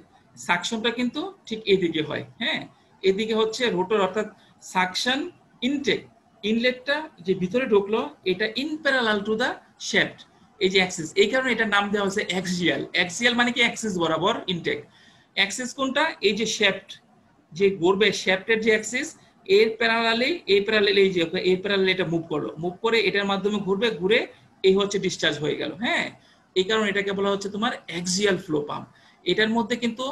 সাকশনটা কিন্তু ঠিক এদিকে হয়। হ্যাঁ, এদিকে হচ্ছে রোটর, অর্থাৎ সাকশন ইনটেক, ইনলেটটা যে ভিতরে ঢুকলো এটা in parallel to the shaft, এই যে অ্যাক্সিস, এই কারণে এটা নাম দেওয়া হয়েছে অ্যাক্সিয়াল। অ্যাক্সিয়াল মানে কি অ্যাক্সিস বরাবর ইনটেক। অ্যাক্সিস কোনটা? এই যে শেফট যে ঘুরবে, শেফটের যে অ্যাক্সিস এর প্যারালালি, এই প্যারালালি, এই যে এই প্যারালালি এটা মুভ করে এটার মাধ্যমে ঘুরবে, ঘুরে এই হচ্ছে ডিসচার্জ হয়ে গেল। হ্যাঁ, এই কারণে এটাকে বলা হচ্ছে তোমার অ্যাক্সিয়াল ফ্লো পাম্প। এটার মধ্যে কিন্তু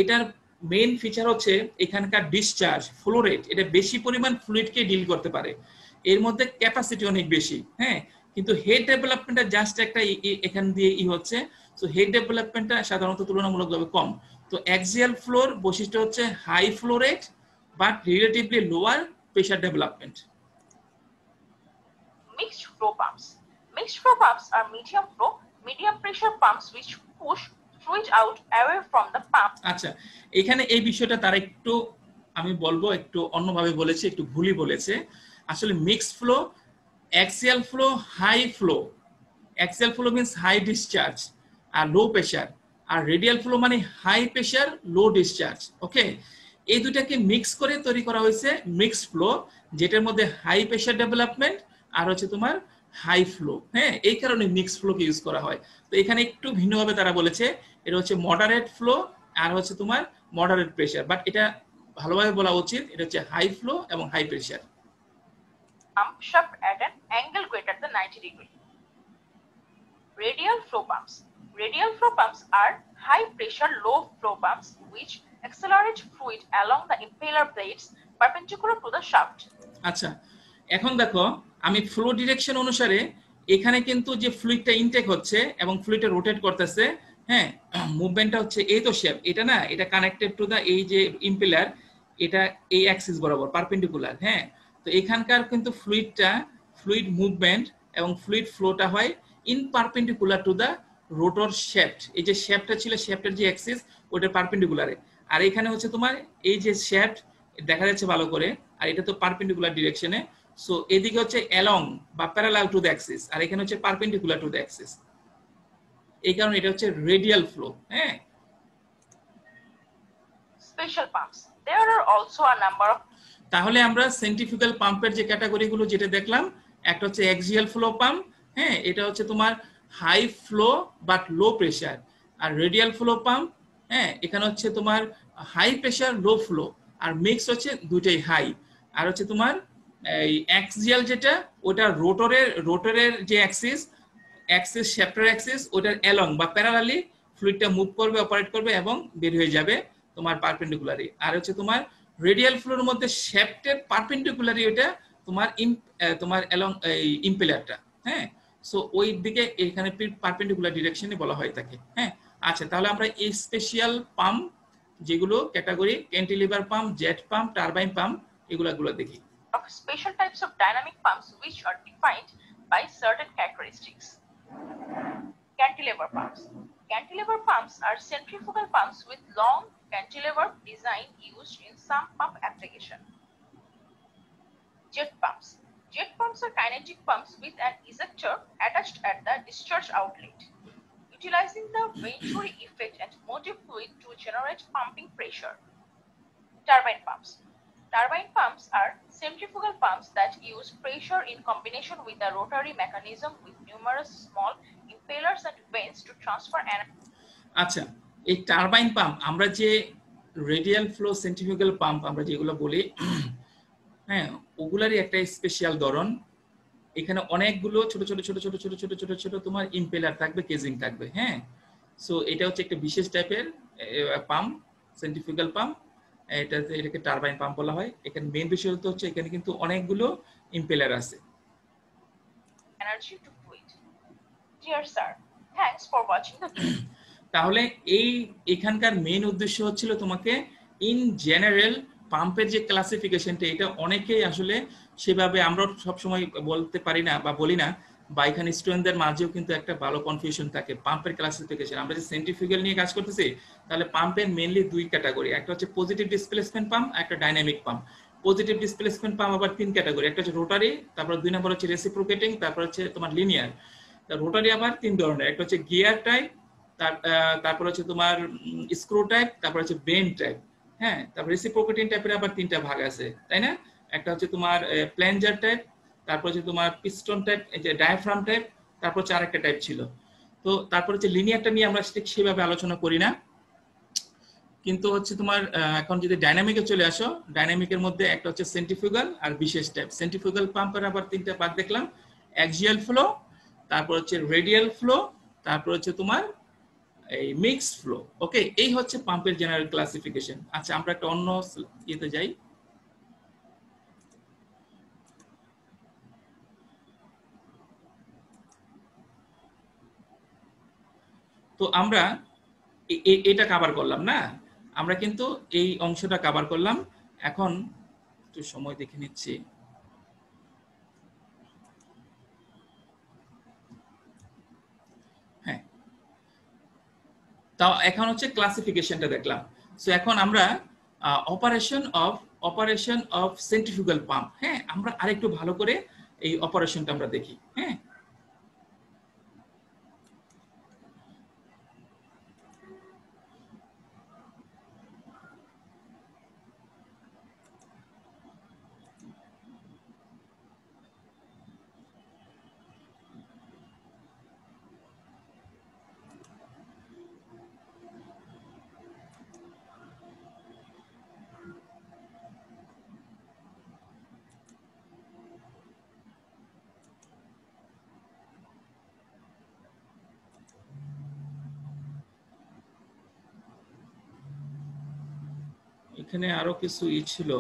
এটার মেইন ফিচার হচ্ছে এখানকার ডিসচার্জ ফ্লো রেট, এটা বেশি পরিমাণ ফ্লুইডকে ডিল করতে পারে, এর মধ্যে ক্যাপাসিটি অনেক বেশি। হ্যাঁ, কিন্তু হেড ডেভেলপমেন্টটা জাস্ট একটা এখান দিয়ে হচ্ছে, সো হেড ডেভেলপমেন্টটা সাধারণত তুলনামূলকভাবে কম। তো অ্যাক্সিয়াল ফ্লোর বৈশিষ্ট্য হচ্ছে high flow rate but relatively lower pressure development. Mixed flow pumps. Mixed flow pumps are medium pressure pumps which push fluid out away from the pump. আচ্ছা, এখানে এই বিষয়টা তারা একটু, আমি বলবো একটু অন্যভাবে বলেছে, একটু ভুলই বলেছে। আসলে mixed flow, axial flow, high flow, axial flow means high discharge আর লো প্রেশার, আর রেডিয়াল ফ্লো মানে high pressure low discharge. Okay, এই দুটাকে মিক্স করে তৈরি করা হয়েছে মিক্সড ফ্লো, যেটার মধ্যে হাই প্রেশার ডেভেলপমেন্ট আর হচ্ছে তোমার হাই ফ্লো। হ্যাঁ, এই কারণে মিক্সড ফ্লোকে ইউজ করা হয়। তো এখানে একটু ভিন্নভাবে তারা বলেছে এটা হচ্ছে মডারেট ফ্লো আর হচ্ছে তোমার মডারেট প্রেশার, বাট এটা ভালোভাবে বলা উচিত এটা হচ্ছে হাই ফ্লো এবং high pressure. Pump shaft at an angle greater than 90 degree. Radial flow pumps. Radial flow pumps are high pressure low flow pumps which accelerate fluid along the impeller blades perpendicular to the shaft. আচ্ছা, এখন দেখো আমি flow direction অনুসারে এখানে কিন্তু যে ফ্লুইডটা intact হচ্ছে এবং ফ্লুইডটা রোটেট করতেছে, হ্যাঁ, মুভমেন্টটা হচ্ছে এই তো শেপ, এটা না, এটা কানেক্টেড টু দা এই যে ইম্পেলার, এটা এই অ্যাক্সিস বরাবর পারপেন্ডিকুলার। হ্যাঁ, তো এখানকার কিন্তু ফ্লুইড মুভমেন্ট এবং ফ্লুইড ফ্লোটা হয় in perpendicular to the rotor shaft. এই যে শেফটটা ছিল, শেফটের যে অ্যাক্সিস ওটা পারপেন্ডিকুলারে, আর এখানে হচ্ছে তোমার এই যে শেফট দেখা যাচ্ছে ভালো করে, আর এটা তো পারপেন্ডিকুলার ডিরেকশনে। সো এদিকে হচ্ছে অ্যালং বা প্যারালাল টু দ্য অ্যাক্সিস, আর এখানে হচ্ছে পারপেন্ডিকুলার টু দ্য অ্যাক্সিস, এই কারণে এটা হচ্ছে রেডিয়াল ফ্লো। হ্যাঁ, Special pumps. There are also a number of তাহলে আমরা সেন্ট্রিফিউগাল পাম্পের যে ক্যাটাগরিগুলো যেটা দেখলাম, একটা হচ্ছে অ্যাক্সিয়াল ফ্লো পাম্প, হ্যাঁ, এটা হচ্ছে তোমার high flow but low pressure, আর রেডিয়াল ফ্লো পাম্প, হ্যাঁ, এখানে হচ্ছে তোমার হাই প্রেশার লো ফ্লো, আর মিক্স হচ্ছে দুইটাই হাই। আর হচ্ছে তোমার এই অ্যাক্সিয়াল যেটা, ওটা রোটরের যে অ্যাক্সিস শেফটের অ্যাক্সিস, ওটার অ্যালং বা প্যারালালি ফ্লুইডটা মুভ করবে, অপারেট করবে এবং বের হয়ে যাবে তোমার পারপেন্ডিকুলারি। আর হচ্ছে তোমার রেডিয়াল ফ্লোর মধ্যে শেফটের পারপেন্ডিকুলারি ওটা তোমার অ্যালং এই ইম্পেলারটা। হ্যাঁ, সো ওই দিকে এখানে পারপেন্ডিকুলার ডিরেকশনে বলা হয় তাকে। হ্যাঁ, আচ্ছা, তাহলে আমরা এই স্পেশাল পাম্প যেগুলো category, cantilever pump, jet pump, turbine pump, এগুলো দেখি। special types of dynamic pumps which are defined by certain characteristics. Cantilever pumps. Cantilever pumps are centrifugal pumps with long cantilever design used in some pump application. Jet pumps. Jet pumps are kinetic pumps with an ejector attached at the discharge outlet, utilizing the Venturi effect and motive fluid to generate pumping pressure. Turbine pumps. Turbine pumps are centrifugal pumps that use pressure in combination with a rotary mechanism with numerous small impellers and vanes to transfer energy. আচ্ছা, এই turbine pump আমরা যে radial flow centrifugal pump আমরা যেগুলো বলি, হ্যাঁ, ওগুলারই একটা special ধরন। এখানে অনেকগুলো ছোট ছোট ছোট ছোট ছোট ছোট ছোট ছোট তোমার ইম্পেলার থাকবে, কেজিং থাকবে। হ্যাঁ, সো এটা হচ্ছে একটা বিশেষ টাইপের পাম্প, সেন্ট্রিফিউগাল পাম্প। এটাকে টারবাইন পাম্প বলা হয়। এখানে মেইন বিষয় হচ্ছে এখানে কিন্তু অনেকগুলো ইম্পেলার আছে। Energy to fluid. Dear sir, thanks for watching the video. তাহলে এখানকার মেইন উদ্দেশ্য হচ্ছিল তোমাকে ইন জেনারেল পাম্পের যে ক্লাসিফিকেশনটা, এটা অনেকেই আসলে সেভাবে আমরা সবসময় বলতে পারি না বা বলি না, বা এখানে স্টুডেন্টদের মাঝেও কিন্তু একটা ভালো কনফিউশন থাকে পাম্পের ক্লাসিফিকেশন। আমরা যে সেন্ট্রিফিউগাল নিয়ে কাজ করতেছি, তাহলে পাম্পের মেইনলি দুই ক্যাটাগরি, একটা হচ্ছে পজিটিভ ডিসপ্লেসমেন্ট পাম্প, একটা dynamic pump. Positive displacement pump আবার তিন ক্যাটাগরি, একটা হচ্ছে রোটারি, তারপর দুই নম্বর হচ্ছে রেসিপ্রোকেটিং, তারপর হচ্ছে তোমার লিনিয়ার। রোটারি আবার তিন ধরনের, একটা হচ্ছে গিয়ার টাইপ, তারপর হচ্ছে তোমার স্ক্রু টাইপ, তারপর হচ্ছে বেন্ড টাইপ। হ্যাঁ, তারপর রেসিপ্রোকেটিং টাইপের আবার তিনটা ভাগ আছে, তাই না? একটা হচ্ছে তোমার প্ল্যাঞ্জার টাইপ, তারপর হচ্ছে তোমার পিস্টন টাইপ, এই যে ডায়াফ্রাম টাইপ, তারপর হচ্ছে আরেকটা টাইপ ছিল। তো তারপর হচ্ছে লিনিয়ারটা নিয়ে আমরা ঠিক সেভাবে আলোচনা করি না, কিন্তু হচ্ছে তোমার এখন যদি ডাইনামিকে চলে আসো, ডাইনামিকের মধ্যে একটা হচ্ছে সেন্ট্রিফিউগাল আর বিশেষ টাইপ। সেন্ট্রিফিউগাল পাম্পের আবার তিনটা ভাগ দেখলাম, অ্যাক্সিয়াল ফ্লো, তারপর হচ্ছে রেডিয়াল ফ্লো, তারপর হচ্ছে তোমার এই মিক্সড ফ্লো। ওকে, এই হচ্ছে পাম্পের জেনারেল ক্লাসিফিকেশন। আচ্ছা, আমরা একটা অন্য ইয়েতে যাই। তো আমরা এটা কভার করলাম না, আমরা কিন্তু এই অংশটা কভার করলাম। এখন একটু সময় দেখে নিচ্ছি। হ্যাঁ, তাও এখন হচ্ছে ক্লাসিফিকেশনটা দেখলাম। সো এখন আমরা অপারেশন অফ সেন্ট্রিফিউগাল পাম্প, হ্যাঁ, আমরা আরেকটু ভালো করে এই অপারেশনটা আমরা দেখি। হ্যাঁ, এখানে আরো কিছু ছিল।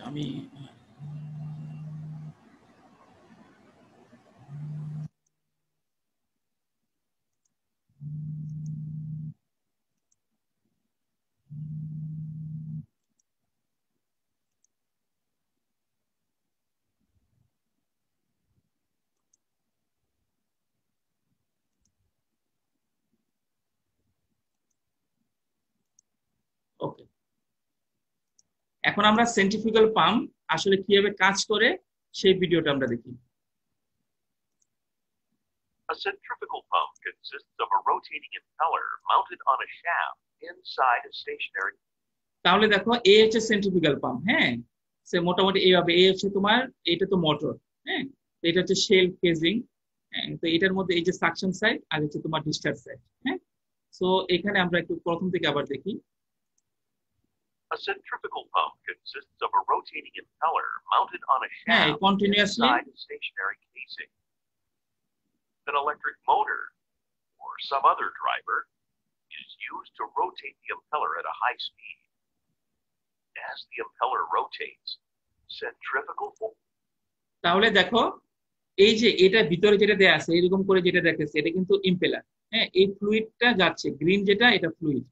আমি ওকে, এখন আমরা সেন্ট্রিফিউগাল পাম্প আসলে কিভাবে কাজ করে সেই ভিডিওটা আমরা দেখি। A centrifugal pump consists of a rotating impeller mounted on a shaft inside a stationary. তাহলে দেখো, এই হচ্ছে সেন্ট্রিফিউগাল পাম্প। হ্যাঁ, সে মোটামুটি এইভাবে, এই হচ্ছে তোমার, এটা তো মোটর। হ্যাঁ, এটা হচ্ছে শেল কেজিং। তো এটার মধ্যে এই যে সাকশন সাইড আর হচ্ছে তোমার ডিসচার্জ সাইড। হ্যাঁ, সো এখানে আমরা একটু প্রথম থেকে আবার দেখি। A centrifugal pump consists of a rotating impeller mounted on a shaft inside a stationary casing. An electric motor or some other driver is used to rotate the impeller at a high speed. As the impeller rotates, centrifugal force. তাহলে দেখো, এই যে এটা ভিতরে যেটা দেয়া আছে এরকম করে যেটা দেখতেছে, এটা কিন্তু ইম্পেলার। হ্যাঁ, এই ফ্লুইডটা যাচ্ছে, গ্রিন যেটা, এটা ফ্লুইড।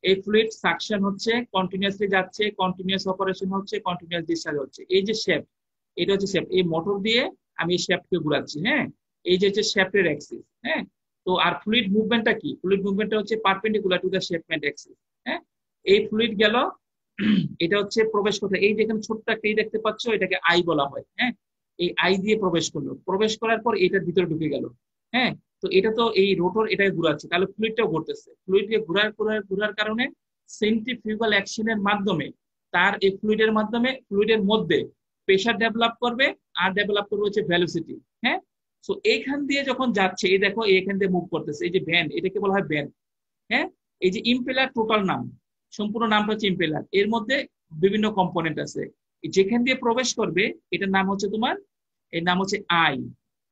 এই ফ্লুইড সাকশন হচ্ছে, কন্টিনিউয়াসলি যাচ্ছে, কন্টিনিউয়াস অপারেশন হচ্ছে, কন্টিনিউয়াস ডিসচার্জ হচ্ছে। এই যে শেপ, এটা হচ্ছে শেপ, এই মোটর দিয়ে আমি এই শেপকে ঘুরাচ্ছি। হ্যাঁ, এই যে হচ্ছে শেপের অ্যাক্সিস। হ্যাঁ, তো আর ফ্লুইড মুভমেন্টটা কি? ফ্লুইড মুভমেন্টটা হচ্ছে পারপেন্ডিকুলার টু দ্য শেপমেন্ট অ্যাক্সিস। হ্যাঁ, এই ফ্লুইড গেল, এটা হচ্ছে প্রবেশ করতে, এই যেখানে ছোট্ট একটা দেখতে পাচ্ছ, এটাকে আই বলা হয়। হ্যাঁ, এই আই দিয়ে প্রবেশ করলো, প্রবেশ করার পর এটার ভিতরে ঢুকে গেল। হ্যাঁ, তো এটা তো এই রোটর এটাকে ঘুরাচ্ছে, তাহলে ফ্লুইডটাও ঘুরতেছে। ফ্লুইডকে ঘুরার কারণে সেন্ট্রিফিউগাল অ্যাকশনের মাধ্যমে তার এই ফ্লুইডের মাধ্যমে ফ্লুইডের মধ্যে প্রেসার ডেভেলপ করবে, আর ডেভেলপ করবে হচ্ছে ভেলোসিটি। হ্যাঁ, সো এইখান দিয়ে যখন যাচ্ছে, এই দেখো এখান দিয়ে মুভ করতেছে, এই যে ভ্যান, এটাকে বলা হয় ভ্যান। হ্যাঁ, এই যে ইম্পেলার টোটাল নাম, সম্পূর্ণ নামটা হচ্ছে ইম্পেলার। এর মধ্যে বিভিন্ন কম্পোনেন্ট আছে, যেখান দিয়ে প্রবেশ করবে এটার নাম হচ্ছে তোমার, এর নাম হচ্ছে আই,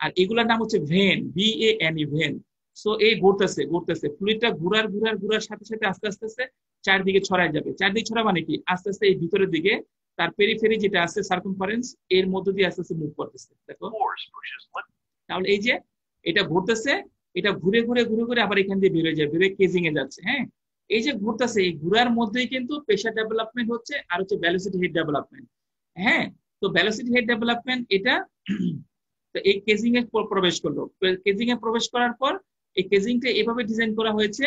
আর এগুলোর নাম হচ্ছে ভেন, VANE, ভেন। সো এই ঘুরতেছে ঘুরতেছে, ফ্লুইডটা ঘুরার সাথে সাথে আস্তে আস্তে আস্তে চারদিকে ছড়ায় যাবে। চারদিকে ছড়া মানে কি? আস্তে আস্তে এই ভিতরের দিকে তার পেরিফেরি যেটা আছে সার্কামফারেন্স, এর মধ্য দিয়ে আস্তে আস্তে মুভ করতেছে। দেখো, তাহলে এই যে এটা ঘুরতেছে, এটা ঘুরে ঘুরে ঘুরে ঘুরে আবার এখান দিয়ে বেরোয় যায়, বেরোয় কেজিং এ যাচ্ছে। হ্যাঁ, এই যে ঘুরতেছে, এই ঘুরার মধ্যেই কিন্তু প্রেসার ডেভেলপমেন্ট হচ্ছে, আর হচ্ছে ভেলোসিটি হেড ডেভেলপমেন্ট। হ্যাঁ, তো ভেলোসিটি হেড ডেভেলপমেন্ট এটা তো এই কেজিং এ প্রবেশ করলো। কেজিং এ প্রবেশ করার পর এই কেজিংটা এভাবে ডিজাইন করা হয়েছে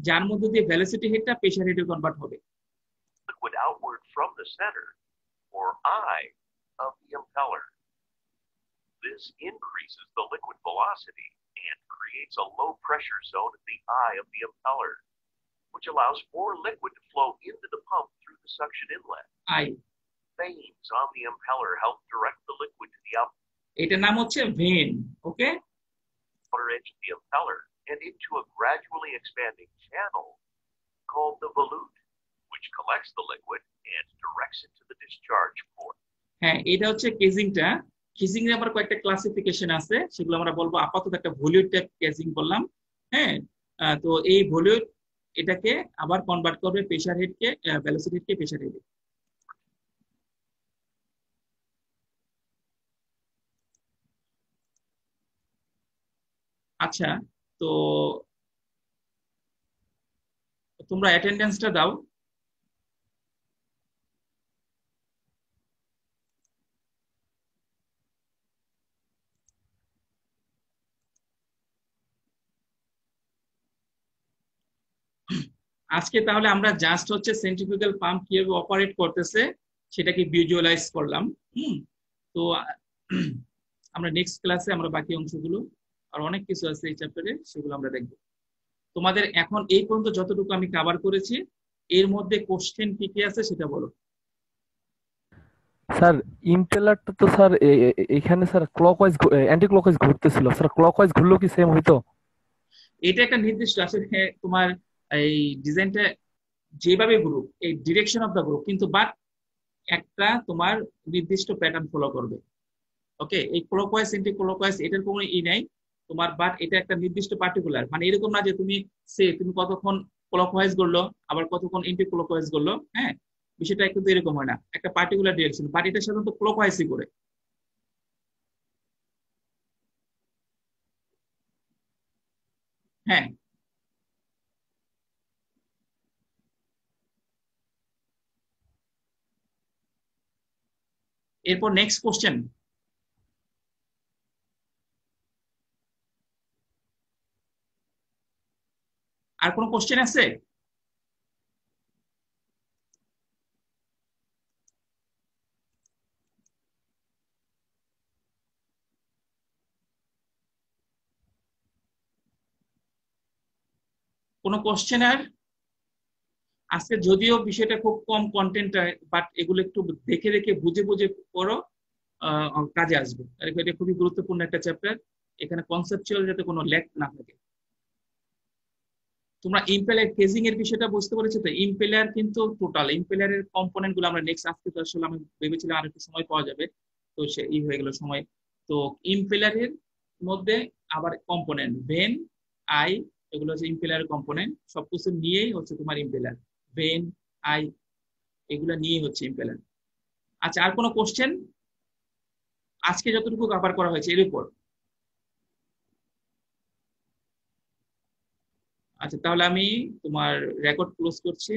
যার মধ্যে দিয়ে ভেলোসিটি হেডটা প্রেসার হেডে কনভার্ট হবে। Liquid outward from the center, or eye, of the impeller. This increases the liquid velocity and creates a low pressure zone in the eye of the impeller, which allows more liquid to flow into the pump through the suction inlet. Vanes on the impeller help direct the liquid to the output. এটার নাম হচ্ছে vane. Okay, outer edge of the impeller and into a gradually expanding channel called the volute, which collects the liquid and directs it to the discharge port. হ্যাঁ, এটা হচ্ছে কেজিংটা। কেজিং এর আবার কয়েকটা classification আছে, সেগুলো আমরা বলবো। আপাতত একটা ভলিউট টাইপ কেজিং বললাম। হ্যাঁ, তো এই ভলিউট এটাকে আবার কনভার্ট করবে প্রেসার হেডকে, ভেলোসিটি হেডকে প্রেসার হেডে। আচ্ছা, তো তোমরা অ্যাটেন্ডেন্সটা দাও। আজকে তাহলে আমরা জাস্ট হচ্ছে সেন্ট্রিফিউগাল পাম্প কিভাবে অপারেট করতেছে সেটাকে ভিজুয়ালাইজ করলাম। তো আমরা নেক্সট ক্লাসে আমরা বাকি অংশগুলো, আর অনেক কিছু আছে এই চ্যাপ্টারে, সেগুলো আমরা দেখব। তোমাদের এখন এই পর্যন্ত যতটুকু আমি কভার করেছি, এর মধ্যে কোশ্চেন কি কি আছে সেটা বলো। স্যার ইম্পেলারটা তো স্যার এখানে স্যার ক্লকওয়াইজ অ্যান্টি ক্লকওয়াইজ ঘুরতেছিল, স্যার ক্লকওয়াইজ ঘুরলেও কি সেম হইতো? এটা একটা নির্দিষ্ট আসলে তোমার এই ডিজাইনটা যেভাবে গ্রুপ, এই ডিরেকশন অফ দ্য গ্রুপ, কিন্তু বাট একটা তোমার নির্দিষ্ট প্যাটার্ন ফলো করবে। ওকে, এই ক্লকওয়াইজ এন্টি ক্লকওয়াইজ এটার কোনো নাই তোমার, বাট এটা একটা নির্দিষ্ট পার্টিকুলার, মানে এরকম না যে তুমি কতক্ষণ ক্লকওয়াইজ করলো আবার কতক্ষণ এন্টি ক্লকওয়াইজ করলো। হ্যাঁ, বিষয়টা কিন্তু এরকম হয় না, একটা পার্টিকুলার ডিরেকশন, বাট এটা সাধারণত ক্লকওয়াইজই করে। হ্যাঁ, এরপর নেক্সট কোশ্চেন। আর কোনো কোশ্চেন আছে? কোনো কোশ্চেন? আর আজকে যদিও বিষয়টা খুব কম কন্টেন্ট, বাট এগুলো একটু দেখে দেখে বুঝে বুঝে পড়ো, কাজে আসবে। এটা খুবই গুরুত্বপূর্ণ একটা চ্যাপ্টার, এখানে কনসেপচুয়াল যাতে কোনো ল্যাক না থাকে। তোমরা ইম্পেলার কেজিং এর বিষয়টা বুঝতে পেরেছো তো? ইম্পেলার কিন্তু টোটাল ইম্পেলারের কম্পোনেন্ট গুলো আমরা নেক্সট, আজকে তো আসলে আমি ভেবেছিলাম আর একটু সময় পাওয়া যাবে, তো সেই হয়ে গেল সময়। তো ইম্পেলারের মধ্যে আবার কম্পোনেন্ট ভেন, আই, এগুলো হচ্ছে ইম্পেলারের কম্পোনেন্ট। সবকিছু নিয়েই হচ্ছে তোমার ইম্পেলার, ভেন, আই, এগুলো নিয়েই হচ্ছে ইম্পেলার। আচ্ছা, আর কোনো কোশ্চেন আজকে যতটুকু কভার করা হয়েছে এর উপর? আচ্ছা, তাহলে আমি তোমার রেকর্ড ক্লোজ করছি।